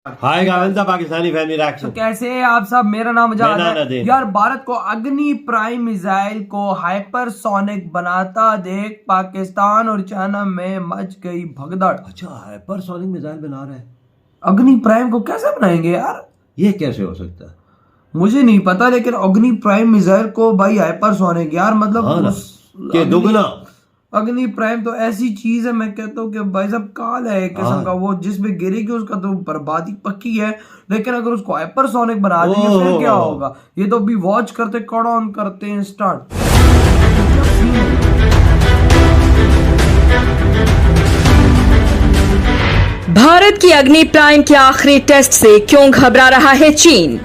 हाय गावन सा Pakistani family reaction. तो कैसे हैं आप सब। मेरा नाम मुजाहिद है। यार भारत को अग्नि प्राइम मिसाइल को हाइपरसोनिक बनाता देख पाकिस्तान और चाइना में मच गई भगदड़। अच्छा, हाइपरसोनिक मिसाइल बना रहा है। अग्नि प्राइम को कैसे बनाएंगे यार, ये कैसे हो सकता है मुझे नहीं पता, लेकिन अग्नि प्राइम मिसाइल को भाई हाइपरसोनिक, यार मतलब के दुगना। अग्नि प्राइम तो ऐसी चीज है, मैं कहता हूँ कि भाई साहब काल है एक किस्म का, वो जिसमें गिरेगी उसका तो बर्बादी पक्की है। लेकिन अगर उसको हाइपरसोनिक बना देंगे फिर क्या होगा। ये तो अभी वॉच करते, कट ऑन करते हैं, स्टार्ट। भारत की अग्नि प्राइम के आखिरी टेस्ट से क्यों घबरा रहा है चीन।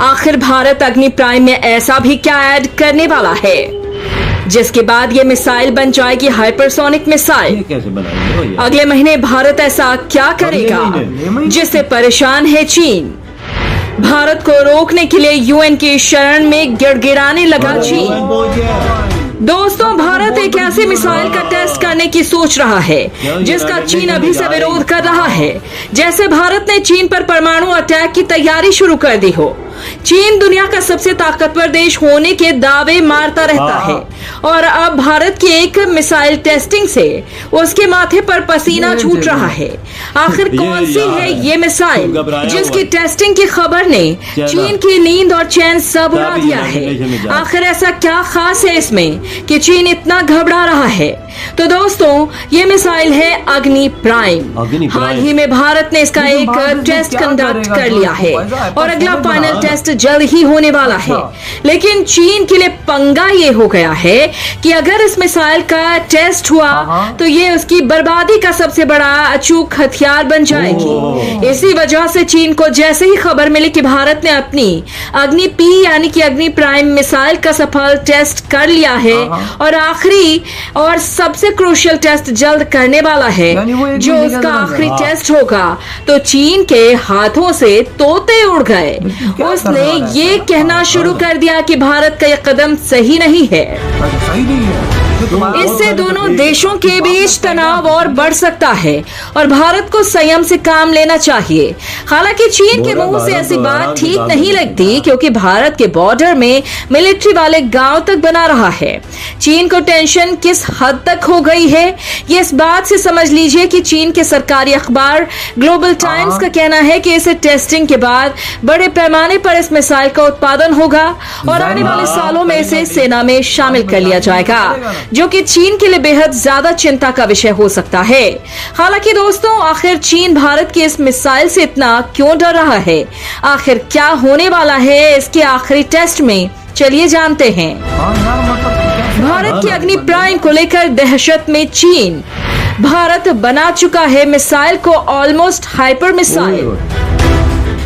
आखिर भारत अग्नि प्राइम में ऐसा भी क्या ऐड करने वाला है जिसके बाद ये मिसाइल बन जाएगी हाइपरसोनिक मिसाइल। ये कैसे बनाएंगे? अगले महीने भारत ऐसा क्या करेगा जिससे परेशान है चीन। भारत को रोकने के लिए यूएन की शरण में गिड़गिड़ाने लगा चीन। दोस्तों, भारत एक ऐसी मिसाइल का टेस्ट करने की सोच रहा है जिसका चीन अभी से विरोध कर रहा है, जैसे भारत ने चीन पर परमाणु अटैक की तैयारी शुरू कर दी हो। चीन दुनिया का सबसे ताकतवर देश होने के दावे मारता रहता है और अब भारत की एक मिसाइल टेस्टिंग से उसके माथे पर पसीना छूट रहा है। आखिर कौन सी है ये मिसाइल जिसकी टेस्टिंग की खबर ने चीन की नींद और चैन सब उड़ा दिया है। आखिर ऐसा क्या खास है इसमें कि चीन इतना घबरा रहा है। तो दोस्तों, ये मिसाइल है अग्नि प्राइम। हाल ही में भारत ने इसका एक टेस्ट कंडक्ट कर लिया है और अगला फाइनल टेस्ट जल्द ही होने वाला है। लेकिन चीन के लिए पंगा ये हो गया है कि अगर इस मिसाइल का टेस्ट हुआ तो ये उसकी बर्बादी का सबसे बड़ा अचूक हथियार बन जाएगी। इसी वजह से चीन को जैसे ही खबर मिली कि भारत ने अपनी अग्नि पी यानी कि अग्नि प्राइम मिसाइल का सफल टेस्ट कर लिया है और आखिरी और सबसे क्रूशियल टेस्ट जल्द करने वाला है, जो उसका आखिरी टेस्ट होगा, तो चीन के हाथों से तोते उड़ गए। उसने ये कहना शुरू कर दिया कि भारत का यह कदम सही नहीं है। इससे दोनों देशों के बीच तनाव और बढ़ सकता है और भारत को संयम से काम लेना चाहिए। हालांकि चीन के मुंह से ऐसी बात ठीक नहीं लगती, क्योंकि भारत के बॉर्डर में मिलिट्री वाले गांव तक बना रहा है। चीन को टेंशन किस हद तक हो गई है ये इस बात से समझ लीजिए कि चीन के सरकारी अखबार ग्लोबल टाइम्स का कहना है कि इसे टेस्टिंग के बाद बड़े पैमाने पर इस मिसाइल का उत्पादन होगा और आने वाले सालों में इसे सेना में शामिल कर लिया जाएगा, जो कि चीन के लिए बेहद ज्यादा चिंता का विषय हो सकता है। हालांकि दोस्तों, आखिर चीन भारत की इस मिसाइल से इतना क्यों डर रहा है, आखिर क्या होने वाला है इसके आखिरी टेस्ट में, चलिए जानते हैं। भारत की अग्नि प्राइम को लेकर दहशत में चीन। भारत बना चुका है मिसाइल को ऑलमोस्ट हाइपर मिसाइल।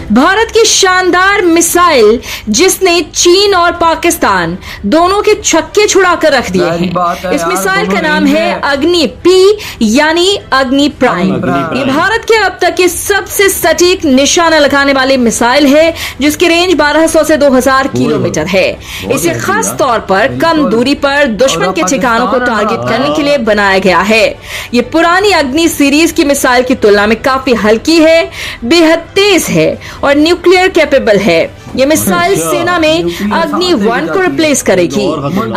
भारत की शानदार मिसाइल जिसने चीन और पाकिस्तान दोनों के छक्के छुड़ाकर रख दिए हैं। इस मिसाइल का नाम है अग्नि पी यानी अग्नि प्राइम। ये भारत के अब तक के सबसे सटीक निशाना लगाने वाली मिसाइल है, जिसकी रेंज 1200 से 2000 किलोमीटर है। इसे खास तौर पर कम दूरी पर दुश्मन के ठिकानों को टारगेट करने के लिए बनाया गया है। ये पुरानी अग्नि सीरीज की मिसाइल की तुलना में काफी हल्की है, बेहद तेज है और न्यूक्लियर कैपेबल है। ये मिसाइल सेना में अग्नि 1 को रिप्लेस करेगी।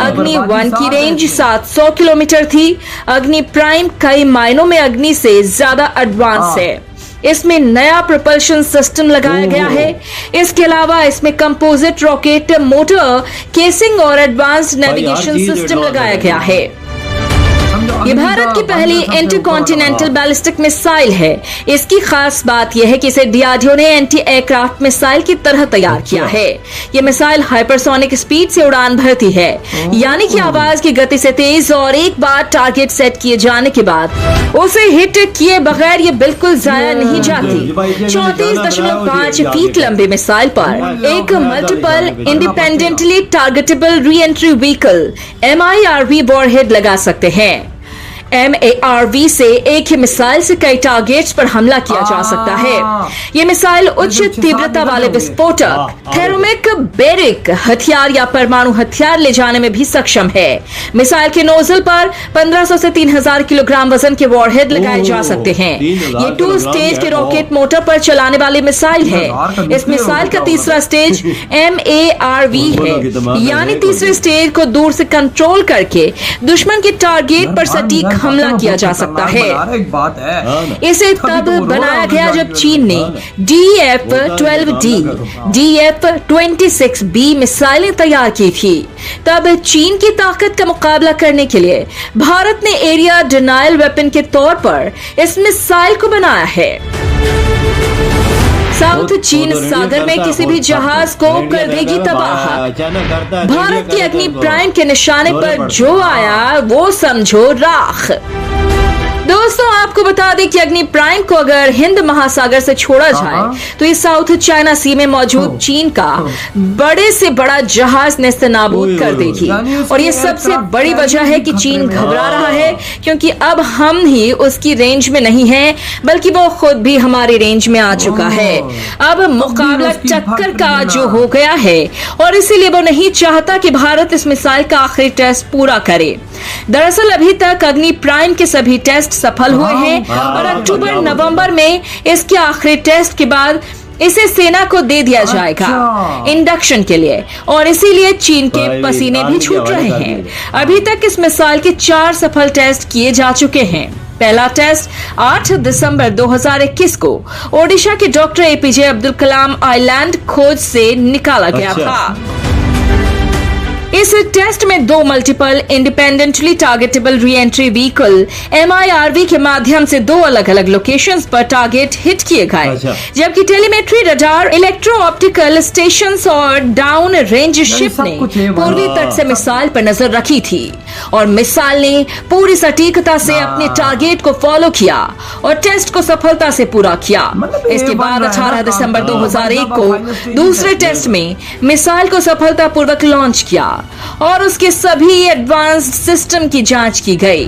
अग्नि 1 की रेंज 700 किलोमीटर थी। अग्नि प्राइम कई मायनों में अग्नि से ज्यादा एडवांस है। इसमें नया प्रोपल्शन सिस्टम लगाया गया है। इसके अलावा इसमें कंपोजिट रॉकेट मोटर, केसिंग और एडवांस्ड नेविगेशन सिस्टम लगाया गया है। ये भारत की पहली इंटरकॉन्टिनेंटल बैलिस्टिक मिसाइल है। इसकी खास बात यह है कि इसे डीआरडीओ ने एंटी एयरक्राफ्ट मिसाइल की तरह तैयार किया है। ये मिसाइल हाइपरसोनिक स्पीड से उड़ान भरती है, यानी कि आवाज की गति से तेज, और एक बार टारगेट सेट किए जाने के बाद उसे हिट किए बगैर ये बिल्कुल जाया नहीं जाती। 34.5 फीट लंबे मिसाइल पर एक multiple independently targetable re entry vehicle MIRV warhead लगा सकते हैं। MARV से एक ही मिसाइल से कई टारगेट्स पर हमला किया जा सकता है। ये मिसाइल उच्च तीव्रता वाले विस्फोटक, थर्मिक बैरिक हथियार या परमाणु हथियार ले जाने में भी सक्षम है। मिसाइल के नोजल पर 1500 से 3000 किलोग्राम वजन के वॉरहेड लगाए जा सकते हैं। ये 2 स्टेज के रॉकेट मोटर पर चलाने वाली मिसाइल है। इस मिसाइल का तीसरा स्टेज MARV है, यानी तीसरे स्टेज को दूर से कंट्रोल करके दुश्मन के टारगेट पर सटीक हमला किया जा सकता है। एक बात है, इसे तब बनाया गया जब चीन ने DF-12D, DF-26B मिसाइलें तैयार की थी। तब चीन की ताकत का मुकाबला करने के लिए भारत ने एरिया डिनायल वेपन के तौर पर इस मिसाइल को बनाया है। साउथ चीन सागर में किसी भी जहाज को कर देगी तबाह। भारत की अग्नि प्राइम के निशाने पर जो आया वो समझो राख। दोस्तों, आपको बता दें कि अग्नि प्राइम को अगर हिंद महासागर से छोड़ा जाए तो ये साउथ चाइना सी में मौजूद चीन का बड़े से बड़ा जहाज नेस्तनाबूद कर देगी। और ये सबसे बड़ी वजह है कि चीन घबरा रहा है, क्योंकि अब हम ही उसकी रेंज में नहीं है, बल्कि वो खुद भी हमारी रेंज में आ चुका है। अब मुकाबला टक्कर का जो हो गया है, और इसीलिए वो नहीं चाहता कि भारत इस मिसाइल का आखिरी टेस्ट पूरा करे। दरअसल अभी तक अग्नि प्राइम के सभी टेस्ट सफल हुए हैं और अक्टूबर नवंबर में इसके आखिरी टेस्ट के बाद इसे सेना को दे दिया जाएगा इंडक्शन के लिए, और इसीलिए चीन के पसीने भी छूट रहे हैं। अभी तक इस मिसाइल के 4 सफल टेस्ट किए जा चुके हैं। पहला टेस्ट 8 दिसंबर 2021 को ओडिशा के doctor APJ Abdul Kalam island खोज से निकाला गया था। इस टेस्ट में 2 multiple independently targetable re entry vehicle MIRV के माध्यम से 2 अलग अलग लोकेशंस पर टारगेट हिट किए गए, जबकि telemetry, radar, electro optical stations और डाउन रेंज शिप ने पूर्वी तट से मिसाइल पर नजर रखी थी, और मिसाइल ने पूरी सटीकता से अपने टारगेट को फॉलो किया और टेस्ट को सफलता से पूरा किया। इसके बाद 18 दिसंबर 2001 को दूसरे टेस्ट में मिसाइल को सफलतापूर्वक लॉन्च किया और उसके सभी एडवांस्ड सिस्टम की जांच की गई।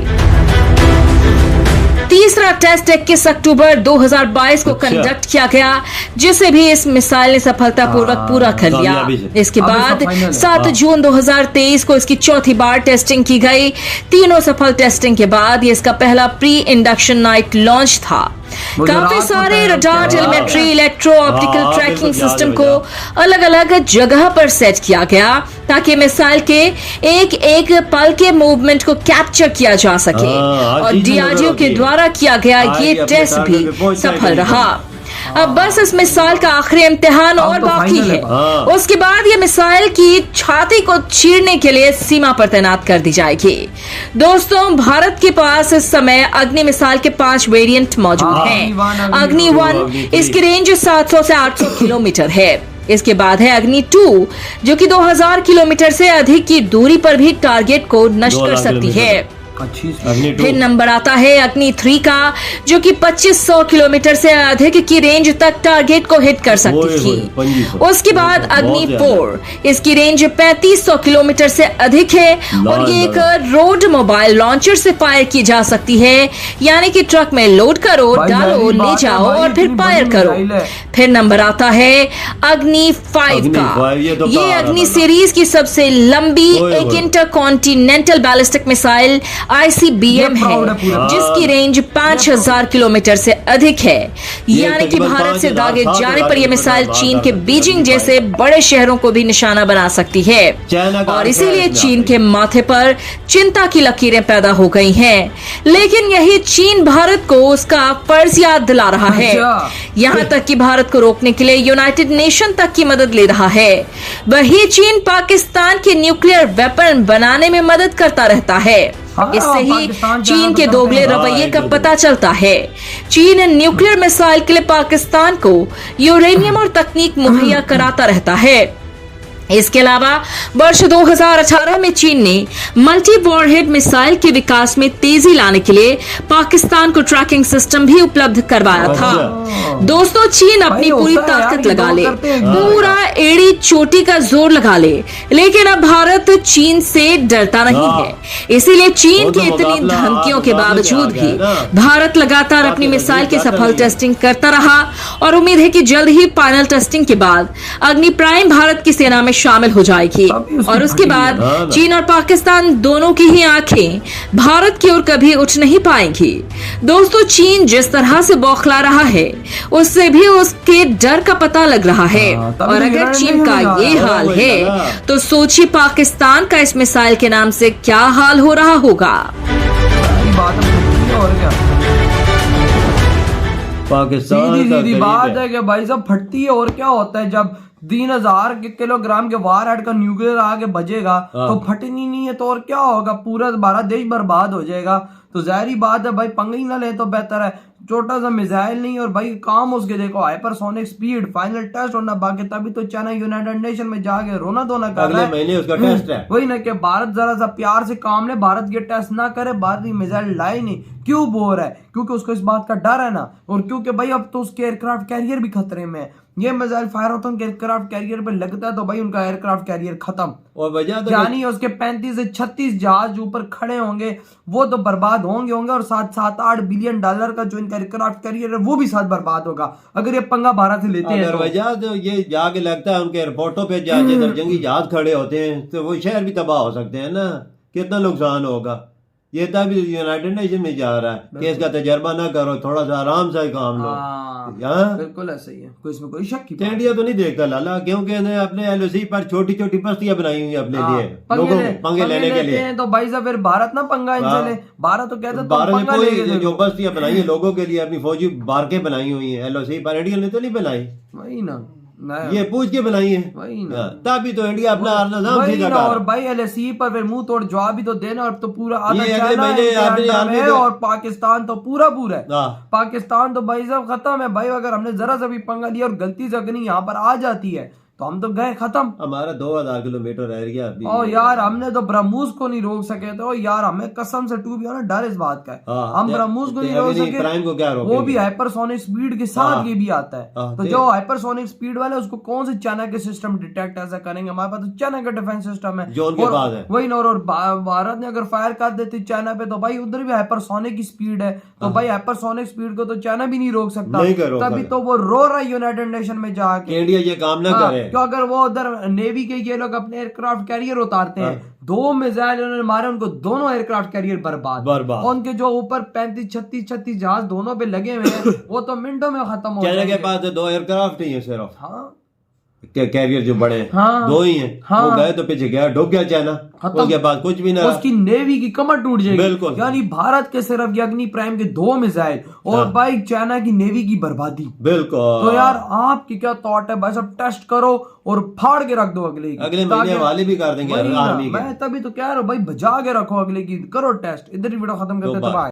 तीसरा टेस्ट 21 अक्टूबर 2022 को कंडक्ट किया गया, जिसे भी इस मिसाइल ने सफलतापूर्वक पूरा कर लिया। इसके बाद 7 जून 2023 को इसकी चौथी बार टेस्टिंग की गई। तीनों सफल टेस्टिंग के बाद ये इसका पहला प्री इंडक्शन नाइट लॉन्च था। काफी सारे radar, telemetry, electro optical tracking system को अलग अलग जगह पर सेट किया गया ताकि मिसाइल के एक एक पल के मूवमेंट को कैप्चर किया जा सके, और DRDO के द्वारा किया गया ये टेस्ट भी सफल रहा। अब बस इस मिसाइल का आखिरी इम्तिहान और बाकी है। उसके बाद ये मिसाइल की छाती को चीरने के लिए सीमा पर तैनात कर दी जाएगी। दोस्तों, भारत के पास इस समय अग्नि मिसाइल के 5 वेरिएंट मौजूद हैं। अग्नि 1, इसकी रेंज 700 से 800 किलोमीटर है। इसके बाद है अग्नि 2, जो कि 2000 किलोमीटर से अधिक की दूरी पर भी टारगेट को नष्ट कर सकती है। फिर नंबर आता है अग्नि 3 का, जो कि 2500 किलोमीटर से अधिक की रेंज तक टारगेट को हिट कर सकती थी। उसके बाद अग्नि 4, इसकी रेंज 3500 किलोमीटर से अधिक है, और ये एक रोड मोबाइल लॉन्चर से फायर की जा सकती है, यानी कि ट्रक में लोड करो, डालो, ले जाओ और फिर फायर करो। फिर नंबर आता है अग्नि 5 का। ये अग्नि सीरीज की सबसे लंबी एक इंटरकॉन्टिनेंटल बैलिस्टिक मिसाइल ICBM है, जिसकी रेंज 5000 किलोमीटर से अधिक है, यानी कि भारत से दागे जाने पर यह मिसाइल चीन के बीजिंग जैसे बड़े शहरों को भी निशाना बना सकती है, और इसीलिए चीन के माथे पर चिंता की लकीरें पैदा हो गई हैं। लेकिन यही चीन भारत को उसका फर्ज याद दिला रहा है। यहाँ तक कि भारत को रोकने के लिए यूनाइटेड नेशन तक की मदद ले रहा है। वही चीन पाकिस्तान के न्यूक्लियर वेपन बनाने में मदद करता रहता है। इससे ही चीन के दोगले रवैये का पता चलता है। चीन न्यूक्लियर मिसाइल के लिए पाकिस्तान को यूरेनियम और तकनीक मुहैया कराता रहता है। इसके अलावा वर्ष 2018 में चीन ने मल्टी वॉरहेड मिसाइल के विकास में तेजी लाने के लिए पाकिस्तान को ट्रैकिंग सिस्टम भी उपलब्ध करवाया था। दोस्तों, चीन अपनी पूरी ताकत लगा ले, पूरा एड़ी चोटी का जोर लगा ले, लेकिन अब भारत चीन से डरता नहीं है। इसीलिए चीन की इतनी धमकियों के बावजूद भी भारत लगातार अपनी मिसाइल की सफल टेस्टिंग करता रहा और उम्मीद है कि जल्द ही फाइनल टेस्टिंग के बाद अग्नि प्राइम भारत की सेना में शामिल हो जाएगी और उसके बाद चीन और पाकिस्तान दोनों की ही आंखें भारत की ओर कभी उठ नहीं पाएंगी। दोस्तों, चीन जिस तरह से बौखला रहा है उससे भी उसके डर का पता लग रहा है और अगर चीन का ये हाल है तो सोचिए पाकिस्तान का इस मिसाइल के नाम से क्या हाल हो रहा होगा। पाकिस्तान सीधी बात है कि भाई साहब फटती है और क्या होता है जब 3000 किलोग्राम के वारहेड का न्यूक्लियर आगे बजेगा तो फटनी नहीं है तो और क्या होगा, पूरा भारत देश बर्बाद हो जाएगा। तो जाहिर बात है भाई पंगा ही ना ले तो बेहतर है। छोटा सा मिसाइल नहीं और भाई काम उसके देखो हाइपरसोनिक स्पीड, फाइनल टेस्ट होना बाकी, तभी तो चाइना यूनाइटेड नेशन में जाके रोना धोना कर रहा है। अगले महीने उसका टेस्ट है। वही ना कि भारत जरा सा प्यार से काम ले, भारत ये टेस्ट ना करे, भारत ये मिसाइल लाए नहीं। क्यों बोल रहा है? क्योंकि उसको इस बात का डर है ना, और क्योंकि भाई अब तो उसके एयरक्राफ्ट कैरियर भी खतरे में है। ये मिसाइल फायर होता है उनके एयरक्राफ्ट कैरियर पे लगता है तो भाई उनका एयरक्राफ्ट कैरियर खत्म। और वजह तो यानी उसके 35 से 36 जहाज ऊपर खड़े होंगे वो तो बर्बाद होंगे और साथ 7-8 बिलियन डॉलर का जो इनका एयरक्राफ्ट कैरियर है वो भी साथ बर्बाद होगा अगर ये पंगा भारत से लेते हैं। वजह तो ये जाके लगता है उनके एयरपोर्टों पे जिधर जंगी जहाज खड़े होते हैं तो वो शहर भी तबाह हो सकते हैं ना, कितना नुकसान होगा। ये तभी यूनाइटेड नेशन में जा रहा है कि इसका तजर्बा ना करो, थोड़ा सा आराम से काम लो। बिल्कुल ऐसा ही है, कोई इसमें कोई शक की बात। इंडिया तो नहीं देखता लाला, क्योंकि अपने एलओसी पर छोटी छोटी बस्तियां बनाई हुई अपने लिए लोगों पंगे लेने के लिए। तो भाई साहब फिर भारत ना पंगा इनसे ले, भारत तो कहता है भारत ने जो बस्तियां बनाई है लोगों के लिए, अपनी फौजी बारके बनाई हुई है एलओसी पर, इंडिया ने तो नहीं बनाई। वही ना, ये पूछ के बनाई है वही ना, तभी तो इंडिया अपना निजाम सीधा कर। और भाई एलएसी पर फिर मुंह तोड़ जवाब भी तो देना, और तो पूरा आधा चाइना है और पाकिस्तान तो पूरा है। पाकिस्तान तो भाई साहब खत्म है भाई। अगर हमने जरा सा भी पंगा लिया और गलती से अग्नि यहाँ पर आ जाती है तो हम तो गए खत्म। हमारा 2000 किलोमीटर एरिया अभी। और यार हमने तो ब्रह्मोस को नहीं रोक सके थे यार, हमें कसम से टू बी ऑनेस्ट डर इस बात का है। हम ब्रह्मोस को नहीं रोक सके, वो भी हाइपरसोनिक स्पीड के साथ ये भी आता है। तो जो हाइपरसोनिक स्पीड वाले उसको कौन से चाइना के सिस्टम डिटेक्ट ऐसा करेंगे? हमारे पास तो चाइना का डिफेंस सिस्टम है जो उनके पास है। वही ना, और भारत ने अगर फायर कर देती चाइना पे तो भाई उधर भी हाइपरसोनिक की स्पीड है, तो भाई हाइपरसोनिक स्पीड को तो चाइना भी नहीं रोक सकता। तभी तो वो रो रहा है यूनाइटेड नेशन में जाके इंडिया ये काम ना करे। तो अगर वो उधर नेवी के ये लोग अपने एयरक्राफ्ट कैरियर उतारते हैं, 2 मिसाइल उन्होंने मारे, उनको दोनों एयरक्राफ्ट कैरियर बर्बाद। उनके जो ऊपर 35-36 जहाज दोनों पे लगे हुए हैं वो तो मिनटों में खत्म हो जाएंगे। चाइना के पास 2 एयरक्राफ्ट ही है सिर्फ, कैरियर जो बड़े 2 ही हैं। वो गए तो पीछे गया, डूब गया चाइना, उसके बाद कुछ भी ना, उसकी नेवी की कमर टूट जाएगी। बिल्कुल। यानी भारत के सिर्फ अग्नि प्राइम के 2 मिसाइल और भाई चाइना की नेवी की बर्बादी। बिल्कुल। तो यार आपकी क्या थॉट है भाई? सब टेस्ट करो और फाड़ के रख दो अगले महीने वाले भी कर देंगे आर्मी के। मैं तभी तो कह रहा हूँ भाई बजा के रखो अगले की, करो टेस्ट। इधर ही वीडियो खत्म करते हैं।